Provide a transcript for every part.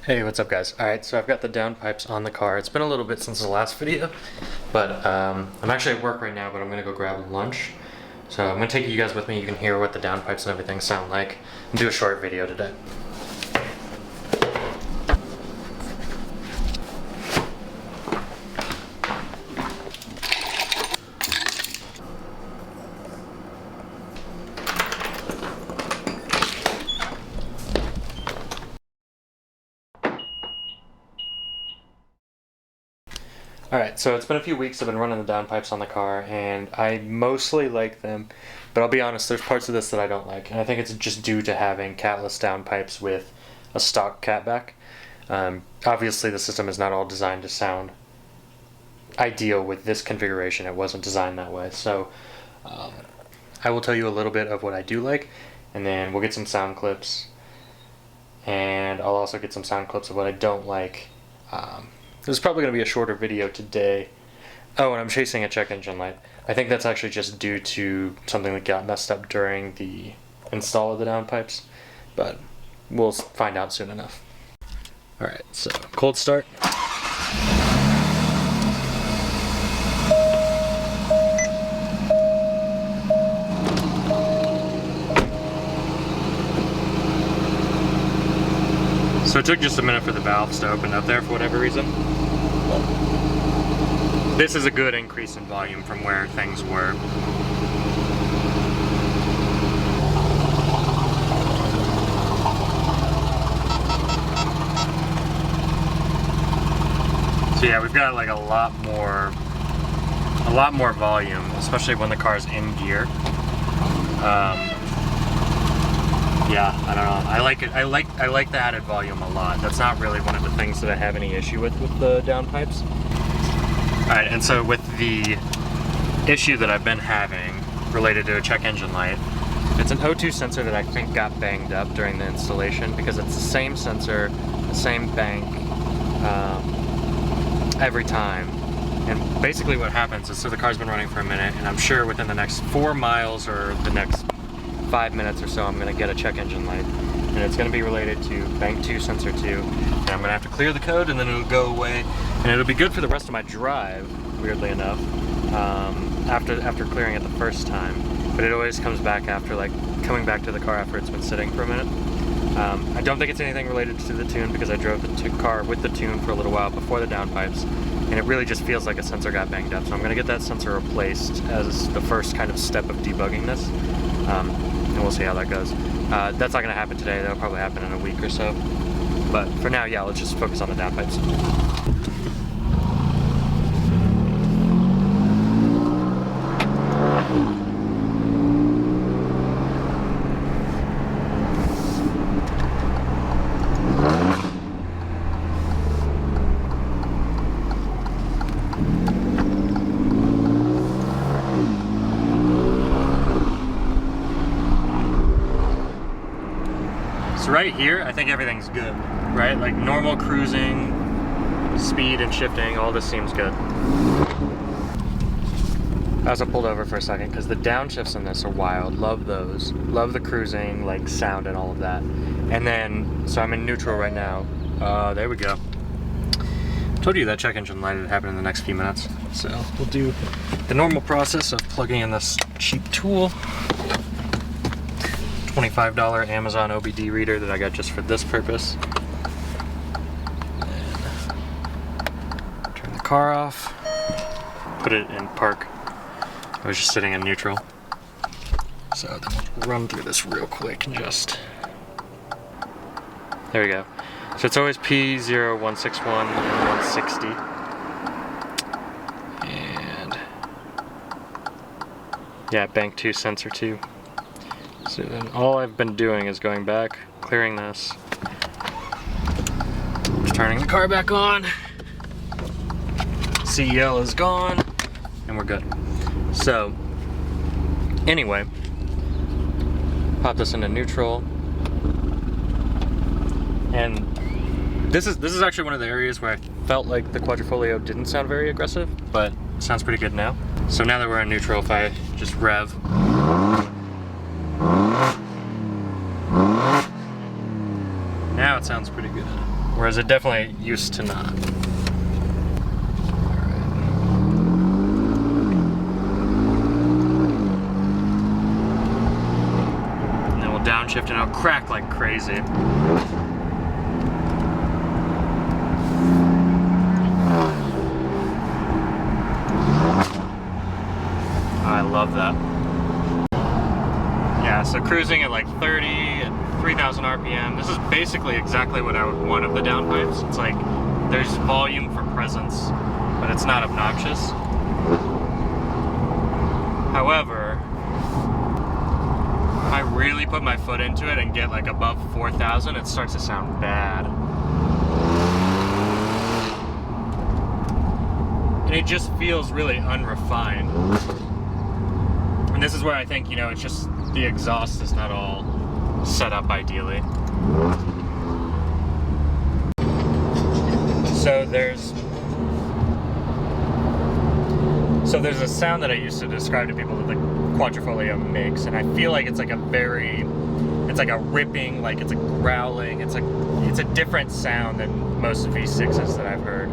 Hey, what's up guys? Alright, so I've got the downpipes on the car. It's been a little bit since the last video, but I'm actually at work right now, but I'm gonna go grab lunch. So I'm gonna take you guys with me. You can hear what the downpipes and everything sound like and do a short video today. Alright, so it's been a few weeks I've been running the downpipes on the car, and I mostly like them, but I'll be honest, there's parts of this that I don't like, and I think it's just due to having catless downpipes with a stock catback. Obviously the system is not all designed to sound ideal with this configuration. It wasn't designed that way, so I will tell you a little bit of what I do like, and then we'll get some sound clips, and I'll also get some sound clips of what I don't like. This is probably going to be a shorter video today. Oh, and I'm chasing a check engine light. I think that's actually just due to something that got messed up during the install of the downpipes, but we'll find out soon enough. Alright, so cold start. So it took just a minute for the valves to open up there for whatever reason. This is a good increase in volume from where things were. So yeah, we've got like a lot more volume, especially when the car's in gear. Yeah, I don't know. I like it. I like the added volume a lot. That's not really one of the things that I have any issue with the downpipes. Alright, and so with the issue that I've been having related to a check engine light, it's an O2 sensor that I think got banged up during the installation, because it's the same sensor, the same bank, every time. And basically what happens is, so the car's been running for a minute, and I'm sure within the next 4 miles or the next 5 minutes or so I'm going to get a check engine light, and it's going to be related to bank 2 sensor 2, and I'm going to have to clear the code, and then it'll go away, and it'll be good for the rest of my drive, weirdly enough, after clearing it the first time. But it always comes back after, like, coming back to the car after it's been sitting for a minute. I don't think it's anything related to the tune, because I drove the car with the tune for a little while before the downpipes, and it really just feels like a sensor got banged up. So I'm going to get that sensor replaced as the first kind of step of debugging this. And we'll see how that goes. That's not going to happen today. That'll probably happen in a week or so. But for now, yeah, let's just focus on the downpipes. So right here, I think everything's good, right? Like normal cruising, speed and shifting, all this seems good. I also pulled over for a second because the downshifts in this are wild. Love those. Love the cruising, like sound and all of that. And then, so I'm in neutral right now. There we go. Told you that check engine light would happen in the next few minutes. So we'll do the normal process of plugging in this cheap tool. $25 Amazon OBD reader that I got just for this purpose. Turn the car off. Put it in park. I was just sitting in neutral. So then we'll run through this real quick and just... There we go. So it's always P0161 and 160. And... yeah, bank 2 sensor 2. So then all I've been doing is going back, clearing this, just turning the car back on, CEL is gone, and we're good. So, anyway, pop this into neutral, and this is actually one of the areas where I felt like the Quadrifoglio didn't sound very aggressive, but it sounds pretty good now. So now that we're in neutral, if I just rev, now it sounds pretty good. Whereas it definitely used to not. And then we'll downshift and it'll crack like crazy. I love that. Yeah, so cruising at like 30 and 3,000 RPM. This is basically exactly what I would want of the downpipes. It's like there's volume for presence, but it's not obnoxious. However, if I really put my foot into it and get like above 4,000, it starts to sound bad. And it just feels really unrefined. And this is where I think, you know, it's just the exhaust is not all set up ideally. So there's a sound that I used to describe to people that the Quadrifoglio makes, and I feel like it's like a ripping, like it's a growling, it's a different sound than most V6s that I've heard.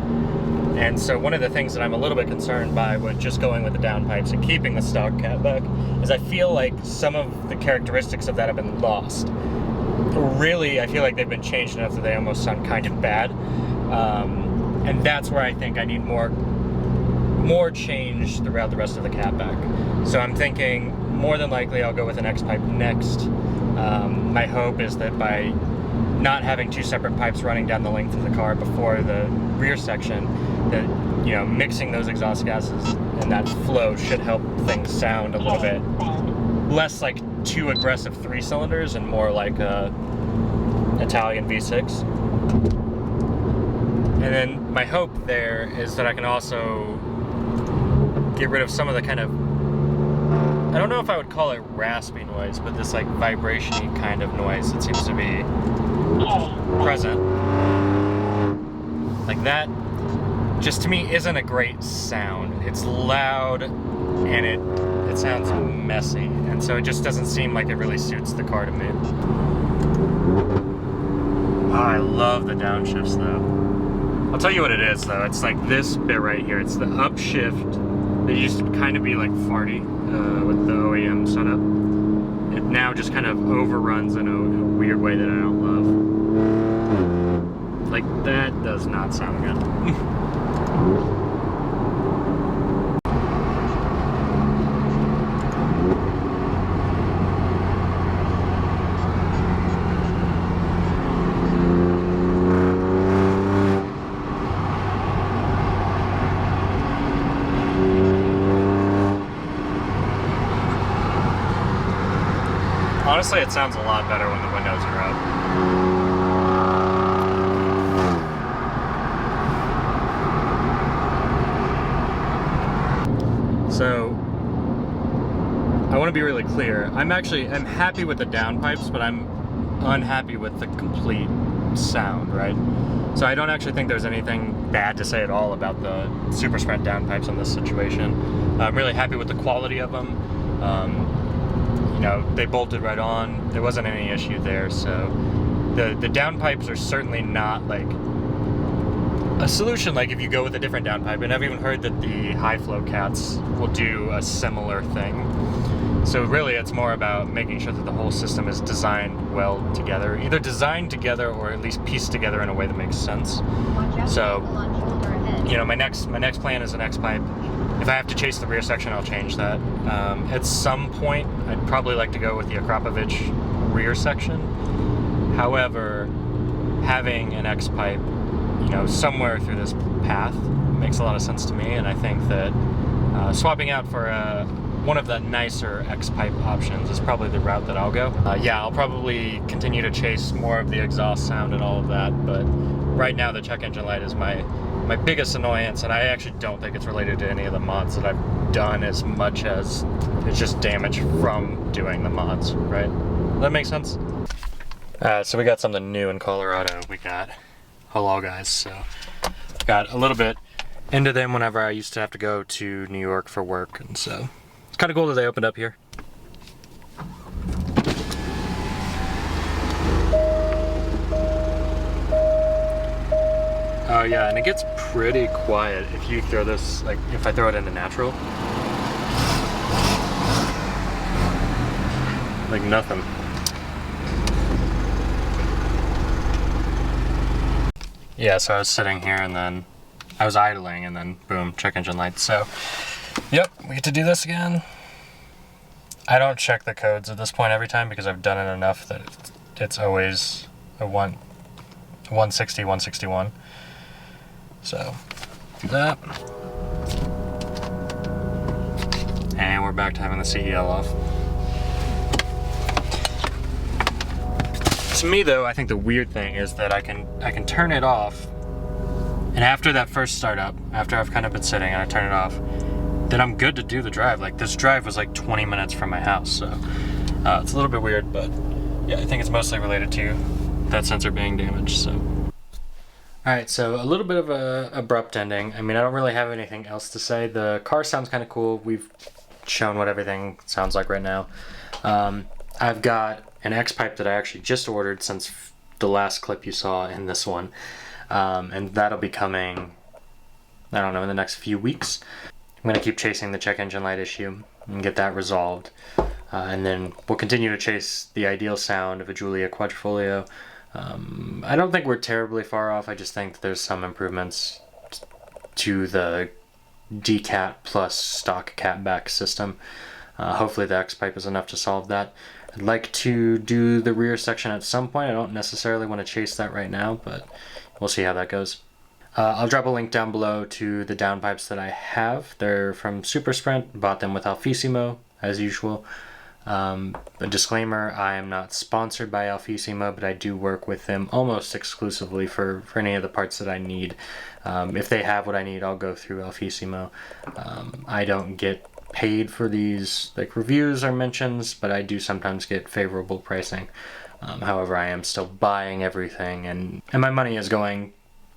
And so one of the things that I'm a little bit concerned by with just going with the downpipes and keeping the stock catback is I feel like some of the characteristics of that have been lost. Really, I feel like they've been changed enough that they almost sound kind of bad. And that's where I think I need more change throughout the rest of the catback. So I'm thinking more than likely I'll go with an X-pipe next. My hope is that by not having two separate pipes running down the length of the car before the rear section, that, you know, mixing those exhaust gases and that flow should help things sound a little bit less like two aggressive 3-cylinders and more like a Italian V6. And then my hope there is that I can also get rid of some of the kind of, I don't know if I would call it raspy noise, but this like vibration-y kind of noise that seems to be present. Like that, just to me, isn't a great sound. It's loud and it sounds messy, and so it just doesn't seem like it really suits the car to me. Oh, I love the downshifts though. I'll tell you what it is though. It's like this bit right here. It's the upshift that used to kind of be like farty with the OEM setup. It now just kind of overruns in a weird way that I don't love. Like that does not sound good. Honestly, it sounds a lot better when the windows are up. So, I want to be really clear. I'm happy with the downpipes, but I'm unhappy with the complete sound, right? So I don't actually think there's anything bad to say at all about the Supersprint downpipes in this situation. I'm really happy with the quality of them. You know, they bolted right on. There wasn't any issue there. So the downpipes are certainly not like a solution like if you go with a different downpipe. And I've even heard that the high flow cats will do a similar thing. So really it's more about making sure that the whole system is designed well together. Either designed together or at least pieced together in a way that makes sense. So, you know, my next plan is an X-pipe. If I have to chase the rear section, I'll change that. At some point, I'd probably like to go with the Akrapovich rear section. However, having an X-pipe, you know, somewhere through this path makes a lot of sense to me, and I think that swapping out for one of the nicer X-pipe options is probably the route that I'll go. Yeah, I'll probably continue to chase more of the exhaust sound and all of that, but right now the check engine light is my biggest annoyance, and I actually don't think it's related to any of the mods that I've done as much as it's just damage from doing the mods, right? Does that make sense? So we got something new in Colorado. We got hello guys. So got a little bit into them whenever I used to have to go to New York for work, and so it's kind of cool that they opened up here. Oh yeah, and it gets pretty quiet if you throw this, like if I throw it into natural. Like nothing. Yeah, so I was sitting here and then I was idling and then boom, check engine light. So, yep, we get to do this again. I don't check the codes at this point every time because I've done it enough that it's always a 160, 161. So, do that. And we're back to having the CEL off. To me though, I think the weird thing is that I can turn it off, and after that first startup, after I've kind of been sitting and I turn it off, then I'm good to do the drive. Like this drive was like 20 minutes from my house, so it's a little bit weird, but yeah, I think it's mostly related to that sensor being damaged, so. Alright, so a little bit of a abrupt ending. I mean, I don't really have anything else to say. The car sounds kind of cool. We've shown what everything sounds like right now. I've got an X pipe that I actually just ordered since the last clip you saw in this one, and that'll be coming, I don't know, in the next few weeks. I'm going to keep chasing the check engine light issue and get that resolved, and then we'll continue to chase the ideal sound of a Giulia Quadrifoglio. I don't think we're terribly far off. I just think there's some improvements to the DCAT plus stock catback system. Hopefully the X pipe is enough to solve that. I'd like to do the rear section at some point. I don't necessarily want to chase that right now, but we'll see how that goes. I'll drop a link down below to the downpipes that I have. They're from Supersprint. Bought them with Alfissimo, as usual. A disclaimer, I am not sponsored by Alfissimo, but I do work with them almost exclusively for any of the parts that I need. If they have what I need, I'll go through Alfissimo. I don't get paid for these like reviews or mentions, but I do sometimes get favorable pricing. However, I am still buying everything, and my money is going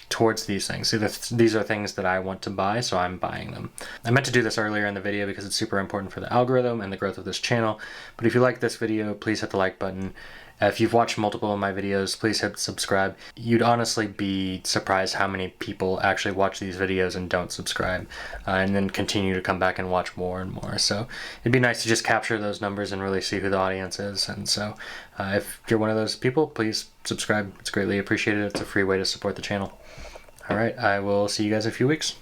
towards these things. These are things that I want to buy, so I'm buying them. I meant to do this earlier in the video because it's super important for the algorithm and the growth of this channel, but if you like this video, please hit the like button. If you've watched multiple of my videos, please hit subscribe. You'd honestly be surprised how many people actually watch these videos and don't subscribe, and then continue to come back and watch more and more. So it'd be nice to just capture those numbers and really see who the audience is. And so if you're one of those people, please subscribe. It's greatly appreciated. It's a free way to support the channel. All right, I will see you guys in a few weeks.